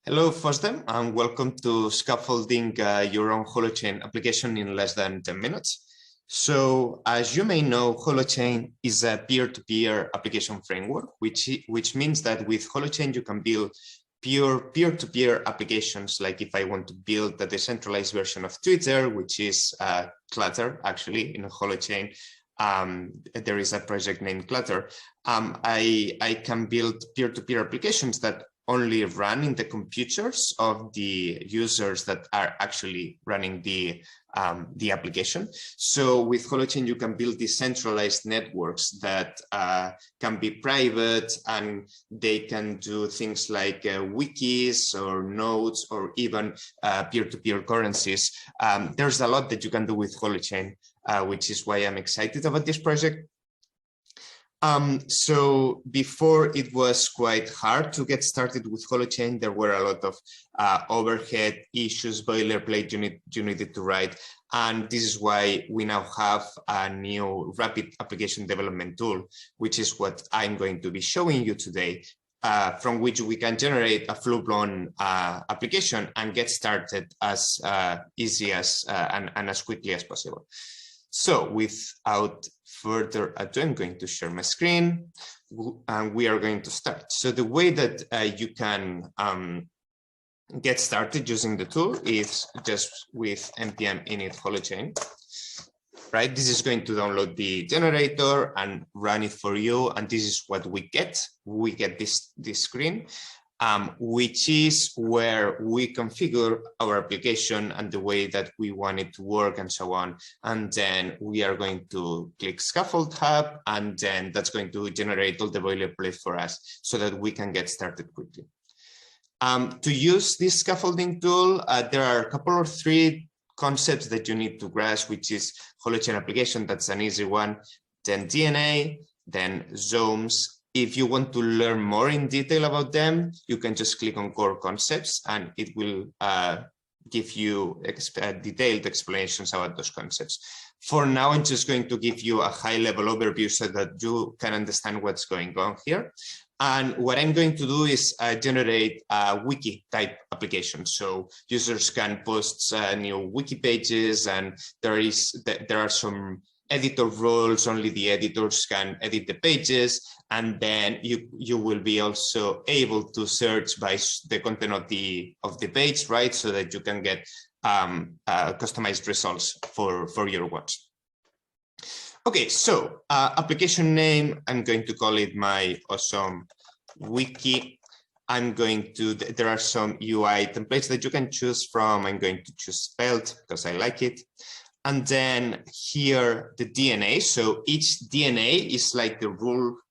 Hello, Fosdem, and welcome to Scaffolding your own Holochain application in less than 10 minutes. So, as you may know, Holochain is a peer-to-peer application framework, which means that with Holochain, you can build pure peer-to-peer applications. Like if I want to build a decentralized version of Twitter, which is Clutter, actually, in Holochain, there is a project named Clutter. I can build peer-to-peer applications that only run in the computers of the users that are actually running the application. So with Holochain, you can build decentralized networks that can be private, and they can do things like wikis or nodes or even peer-to-peer currencies. There's a lot that you can do with Holochain, which is why I'm excited about this project. So before, it was quite hard to get started with Holochain. There were a lot of overhead issues, boilerplate you needed to write. And this is why we now have a new rapid application development tool, which is what I'm going to be showing you today, from which we can generate a full-blown application and get started as easy as and as quickly as possible. So without further ado, I'm going to share my screen and we are going to start. So the way that you can get started using the tool is just with npm init holochain, right? This is going to download the generator and run it for you. And this is what we get. We get this screen, which is where we configure our application and the way that we want it to work and so on. And then we are going to click Scaffold Hub, and then that's going to generate all the boilerplate for us so that we can get started quickly. To use this scaffolding tool, there are a couple or three concepts that you need to grasp, which is Holochain application, that's an easy one, then DNA, then zones. If you want to learn more in detail about them, you can just click on core concepts and it will give you detailed explanations about those concepts. For now, I'm just going to give you a high-level overview so that you can understand what's going on here. And what I'm going to do is generate a wiki type application. So users can post new wiki pages, and there are some editor roles. Only the editors can edit the pages, and then you will be also able to search by the content of the page, right? So that you can get customized results for your watch. Okay, so application name, I'm going to call it my awesome wiki. There are some UI templates that you can choose from. I'm going to choose Svelte because I like it. And then here, the DNA. So each DNA is like the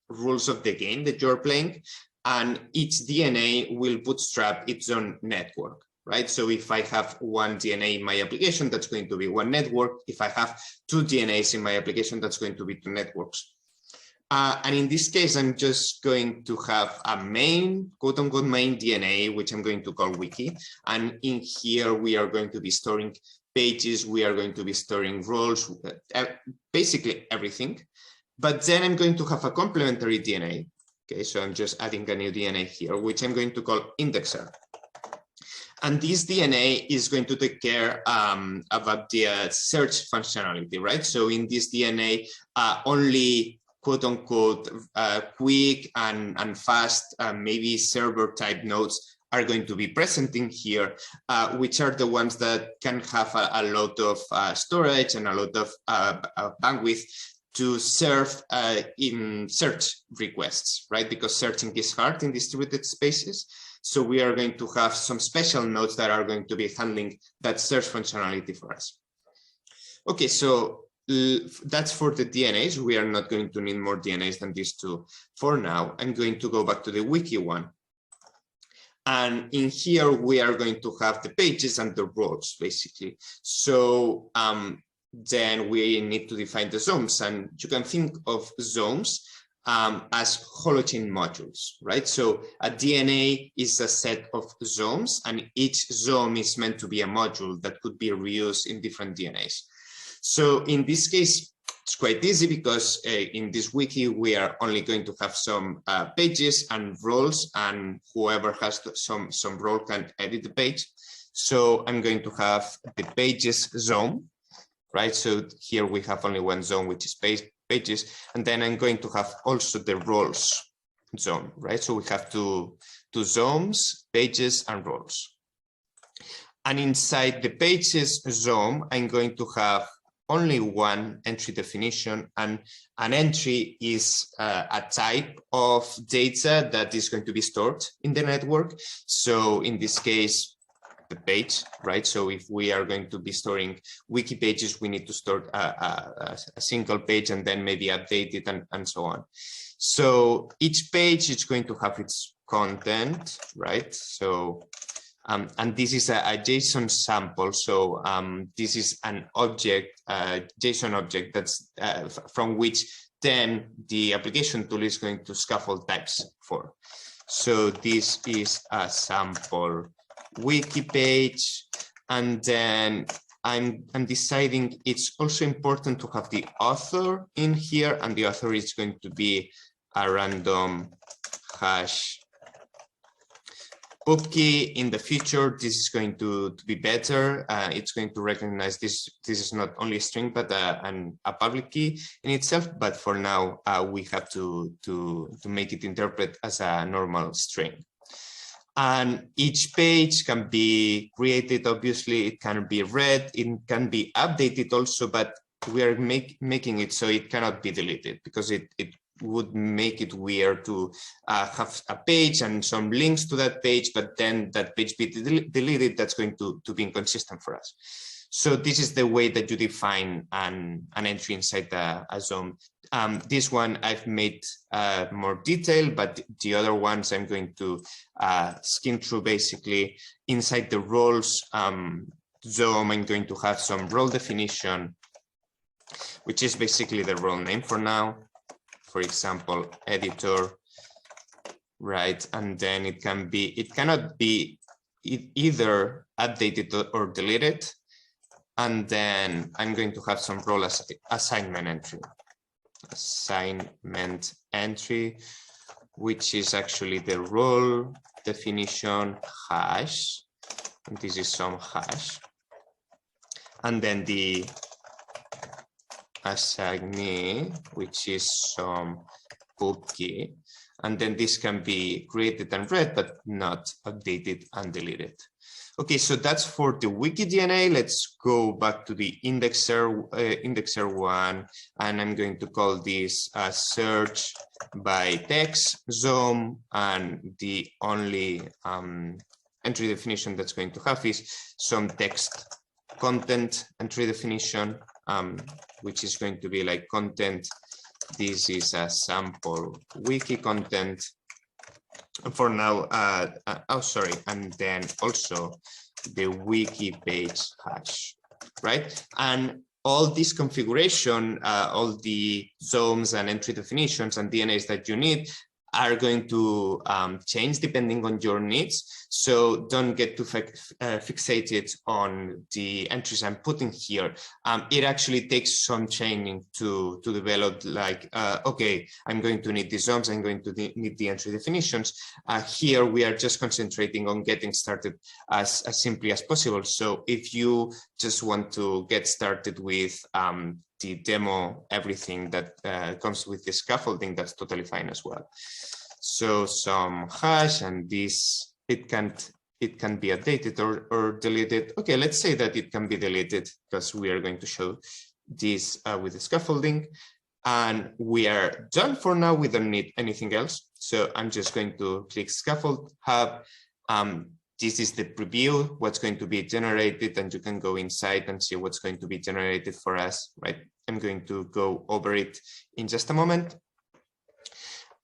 rules of the game that you're playing. And each DNA will bootstrap its own network, right? So if I have one DNA in my application, that's going to be one network. If I have two DNAs in my application, that's going to be two networks. And in this case, I'm just going to have a main, quote unquote, main DNA, which I'm going to call wiki. And in here, we are going to be storing pages, we are going to be storing roles, basically everything. But then I'm going to have a complementary DNA. Okay, so I'm just adding a new DNA here, which I'm going to call indexer. And this DNA is going to take care about the search functionality, right? So in this DNA, only quote unquote quick and fast, maybe server type nodes are going to be present in here, which are the ones that can have a lot of storage and a lot of bandwidth to serve in search requests, right? Because searching is hard in distributed spaces. So we are going to have some special nodes that are going to be handling that search functionality for us. Okay, so that's for the DNAs. We are not going to need more DNAs than these two for now. I'm going to go back to the wiki one. And in here, we are going to have the pages and the roles, basically. So then we need to define the zones. And you can think of zones as Holochain modules, right? So a DNA is a set of zones, and each zone is meant to be a module that could be reused in different DNAs. So in this case, It's quite easy because in this wiki, we are only going to have some pages and roles, and whoever has some role can edit the page. So I'm going to have the pages zone, right? So here we have only one zone, which is pages. And then I'm going to have also the roles zone, right? So we have two zones, pages and roles. And inside the pages zone, I'm going to have only one entry definition, and an entry is a type of data that is going to be stored in the network. So in this case, the page, right? So if we are going to be storing wiki pages, we need to store a single page and then maybe update it and so on. So each page is going to have its content, right? So and this is a JSON sample. So this is an object, JSON object that's from which then the application tool is going to scaffold types for. So this is a sample wiki page, and then I'm deciding it's also important to have the author in here, and the author is going to be a random hash pub key. In the future, this is going to be better. It's going to recognize this is not only a string but a public key in itself. But for now, we have to make it interpret as a normal string. And each page can be created, obviously, it can be read, it can be updated also, but we are making it so it cannot be deleted, because it would make it weird to have a page and some links to that page, but then that page be deleted. That's going to be inconsistent for us. So this is the way that you define an entry inside a zone. This one I've made more detail, but the other ones I'm going to skim through. Basically, inside the roles zone, I'm going to have some role definition, which is basically the role name for now. For example, editor, right? And then it cannot be either updated or deleted. And then I'm going to have some role assignment entry, which is actually the role definition hash. And this is some hash. And then the assignee, which is some pub key. And then this can be created and read, but not updated and deleted. Okay, so that's for the wiki DNA. Let's go back to the indexer one, and I'm going to call this search by text zone, and the only entry definition that's going to have is some text content entry definition, which is going to be like content. This is a sample wiki content. For now, oh, sorry, and then also the wiki page hash, right? And all this configuration, all the zones and entry definitions and DNAs that you need are going to change depending on your needs. So don't get too fixated on the entries I'm putting here. It actually takes some training to develop, like, okay, I'm going to need the zones, I'm going to need the entry definitions. Here we are just concentrating on getting started as simply as possible. So if you just want to get started with the demo, everything that comes with the scaffolding, that's totally fine as well. So some hash, and this, it can be updated or deleted. Okay, let's say that it can be deleted, because we are going to show this with the scaffolding. And we are done for now. We don't need anything else. So I'm just going to click Scaffold Hub. This is the preview, what's going to be generated, and you can go inside and see what's going to be generated for us, right? I'm going to go over it in just a moment.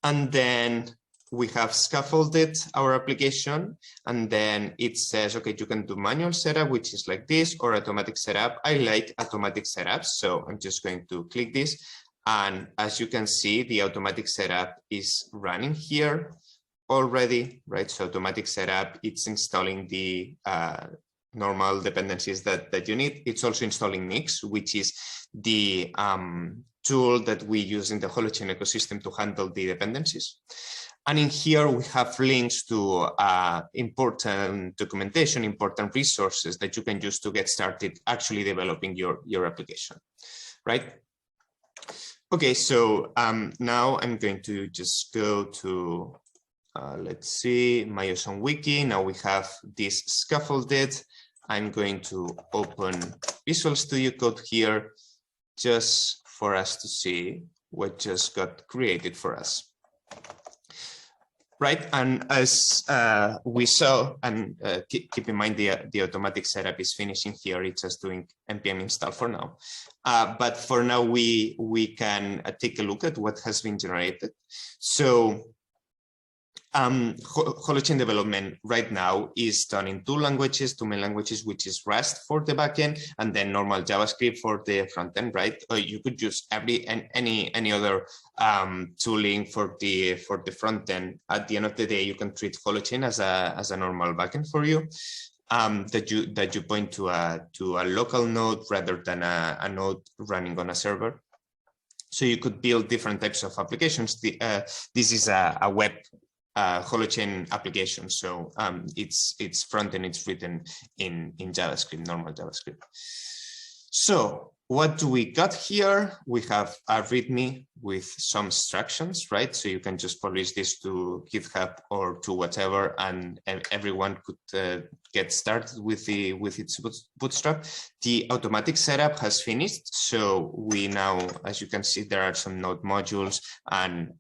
And then we have scaffolded our application, and then it says, okay, you can do manual setup, which is like this, or automatic setup. I like automatic setup, so I'm just going to click this. And as you can see, the automatic setup is running here already, right? So automatic setup, it's installing the normal dependencies that you need. It's also installing Nix, which is the tool that we use in the Holochain ecosystem to handle the dependencies. And in here, we have links to important documentation, important resources that you can use to get started actually developing your application, right? Okay, so now I'm going to just go to, let's see, my Awesome Wiki. Now we have this scaffolded. I'm going to open Visual Studio Code here just for us to see what just got created for us. Right, and as we saw, and keep in mind the automatic setup is finishing here. It's just doing npm install for now. But for now, we can take a look at what has been generated. So Holochain development right now is done in two main languages, which is Rust for the backend and then normal JavaScript for the frontend, right? Or you could use any other tooling for the frontend. At the end of the day, you can treat Holochain as a normal backend for you. That you point to a local node rather than a node running on a server. So you could build different types of applications. This is a web Holochain application, so its front end it's written in JavaScript, normal JavaScript. So what do we got here? We have a README with some instructions, right? So you can just publish this to GitHub or to whatever, and everyone could get started with its Bootstrap. The automatic setup has finished, so we now, as you can see, there are some node modules and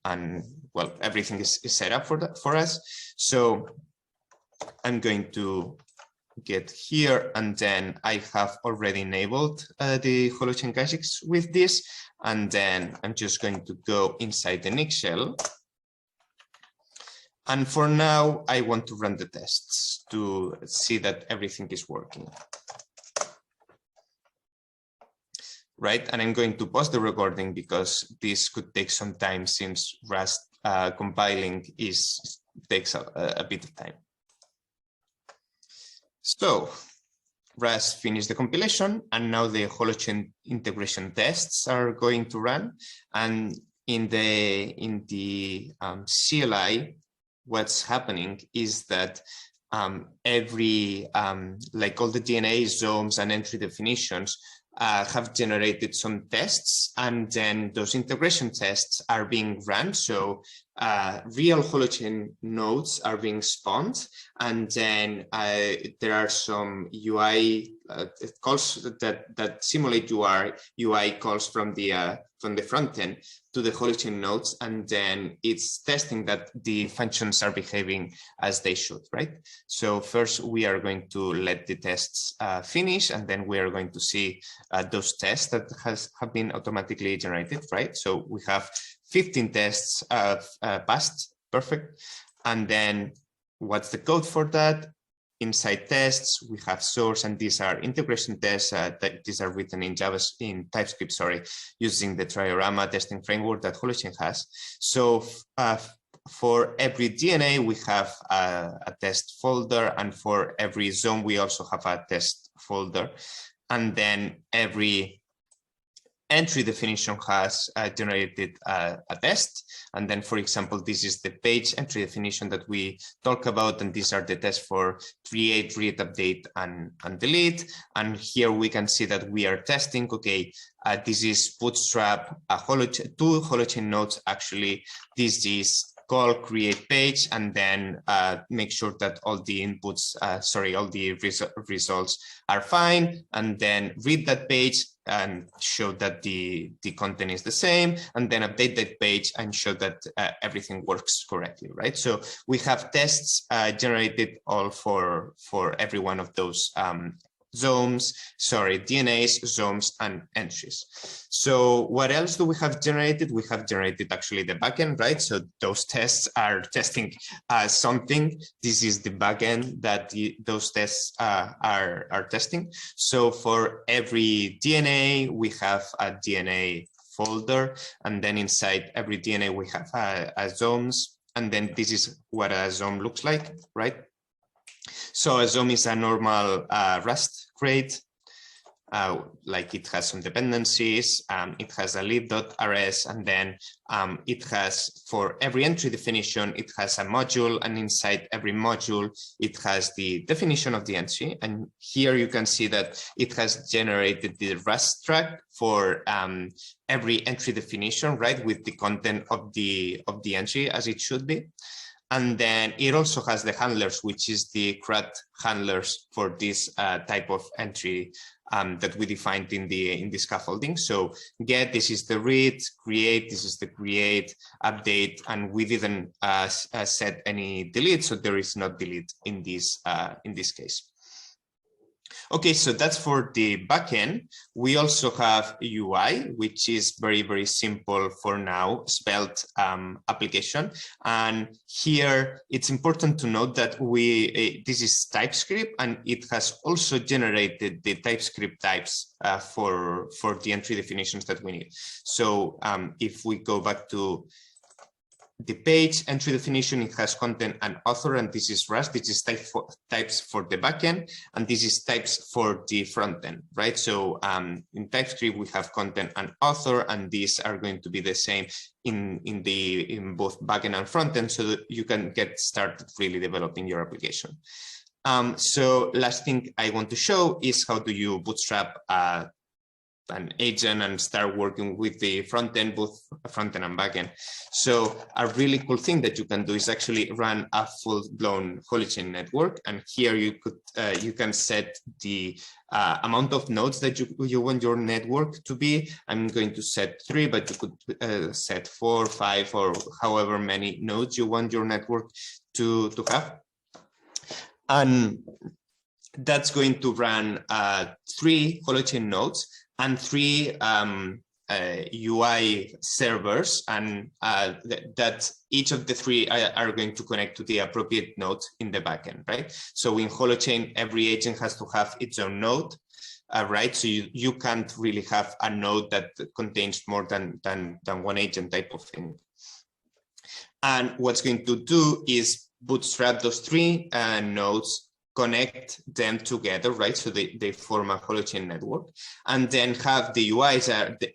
well, everything is set up for us. So I'm going to get here, and then I have already enabled the Holochain caches with this, and then I'm just going to go inside the Nix shell. And for now, I want to run the tests to see that everything is working. Right, and I'm going to pause the recording because this could take some time since Rust compiling takes a bit of time. So Rust finished the compilation, and now the Holochain integration tests are going to run. And in the CLI, what's happening is that every like all the DNA zones and entry definitions have generated some tests, and then those integration tests are being run. So real Holochain nodes are being spawned, and then there are some UI calls that simulate UI calls from the front end to the Holochain nodes, and then it's testing that the functions are behaving as they should, right? So first we are going to let the tests finish, and then we are going to see those tests that have been automatically generated, right? So we have 15 tests passed, perfect. And then what's the code for that? Inside tests, we have source, and these are integration tests. These are written in TypeScript, sorry, using the Triorama testing framework that Holochain has. So for every DNA, we have a test folder, and for every zone, we also have a test folder. And then every entry definition has generated a test. And then, for example, this is the page entry definition that we talk about, and these are the tests for create, read, update, and delete. And here we can see that we are testing, okay, this is Bootstrap, two Holochain nodes, actually. This is call create page, and then make sure that all the inputs, all the results are fine, and then read that page and show that the content is the same, and then update that page and show that everything works correctly, right? So we have tests generated all for every one of those DNAs, zones, and entries. So what else do we have generated? We have generated actually the backend, right? So those tests are testing something. This is the backend that those tests are testing. So for every DNA, we have a DNA folder, and then inside every DNA, we have a zones, and then this is what a zone looks like, right? So a ZOM is a normal Rust crate. Like it has some dependencies, it has a lib.rs, and then it has, for every entry definition, it has a module, and inside every module, it has the definition of the entry. And here you can see that it has generated the Rust track for every entry definition, right, with the content of the entry as it should be. And then it also has the handlers, which is the CRAD handlers for this type of entry that we defined in the scaffolding. So get, this is the read, create, this is the create, update, and we didn't set any delete, so there is no delete in this case. Okay, so that's for the backend. We also have UI, which is very, very simple for now, Svelte application. And here it's important to note that this is TypeScript, and it has also generated the TypeScript types for the entry definitions that we need. So if we go back to the page entry definition, it has content and author, and this is Rust. This is types for the backend, and this is types for the front end, right? So in TypeScript we have content and author, and these are going to be the same in both backend and front end, so that you can get started really developing your application. So last thing I want to show is how do you bootstrap an agent and start working with the front end, both front end and back end. So a really cool thing that you can do is actually run a full-blown Holochain network. And here you can set the amount of nodes that you want your network to be. I'm going to set 3, but you could set 4, 5, or however many nodes you want your network to have. And that's going to run 3 Holochain nodes and 3 UI servers, and that each of the 3 are going to connect to the appropriate node in the backend, right? So in Holochain, every agent has to have its own node, right? So you can't really have a node that contains more than one agent type of thing. And what's going to do is bootstrap those 3 nodes, connect them together, right? So they form a Holochain network, and then have the UIs,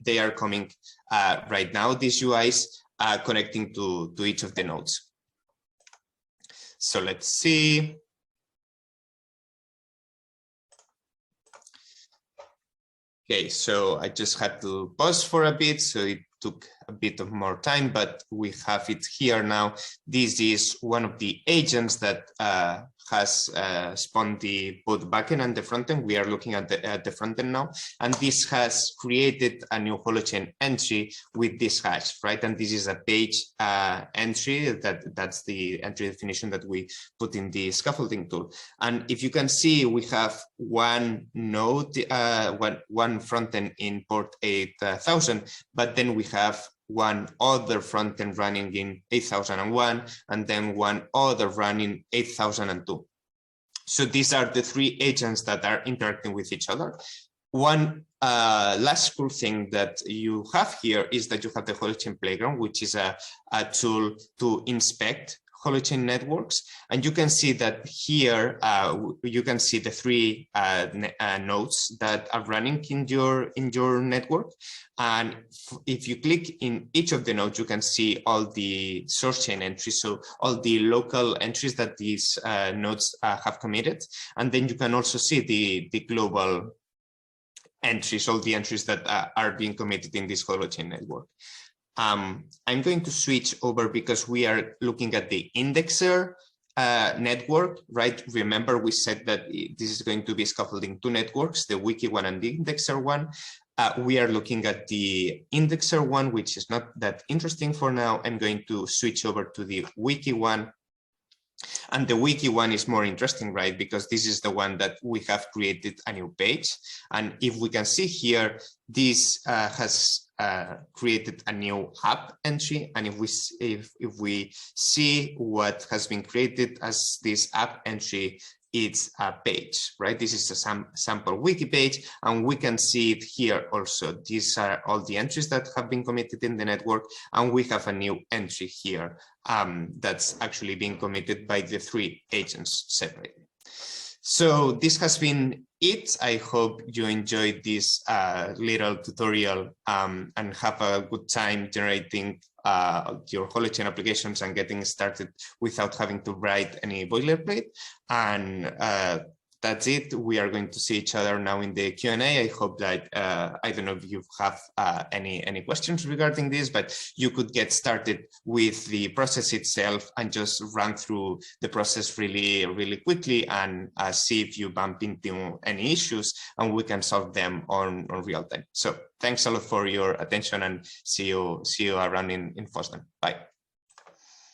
they are coming right now, these UIs connecting to each of the nodes. So let's see. Okay, so I just had to pause for a bit, so it took a bit of more time, but we have it here now. This is one of the agents that has spawned both backend and the frontend. We are looking at the frontend now, and this has created a new Holochain entry with this hash, right? And this is a page entry. That's the entry definition that we put in the scaffolding tool. And if you can see, we have one node, one frontend in port 8000, but then we have one other frontend running in 8001, and then one other running 8002. So these are the 3 agents that are interacting with each other. One last cool thing that you have here is that you have the Holochain Playground, which is a tool to inspect Holochain networks, and you can see that here you can see the 3 nodes that are running in your network, and if you click in each of the nodes, you can see all the source chain entries, so all the local entries that these nodes have committed, and then you can also see the global entries, all the entries that are being committed in this Holochain network. I'm going to switch over because we are looking at the indexer network, right? Remember, we said that this is going to be scaffolding 2 networks, the wiki one and the indexer one. We are looking at the indexer one, which is not that interesting for now. I'm going to switch over to the wiki one. And the wiki one is more interesting, right? Because this is the one that we have created a new page. And if we can see here, this has created a new app entry. And if we see what has been created as this app entry, it's a page, right? This is a sample wiki page, and we can see it here also. These are all the entries that have been committed in the network, and we have a new entry here that's actually being committed by the 3 agents separately. So this has been it. I hope you enjoyed this little tutorial and have a good time generating your Holochain applications and getting started without having to write any boilerplate. And that's it. We are going to see each other now in the Q&A. I hope that, I don't know if you have any questions regarding this, but you could get started with the process itself and just run through the process really quickly and see if you bump into any issues, and we can solve them on real time. So thanks a lot for your attention, and see you around in Fosden. Bye.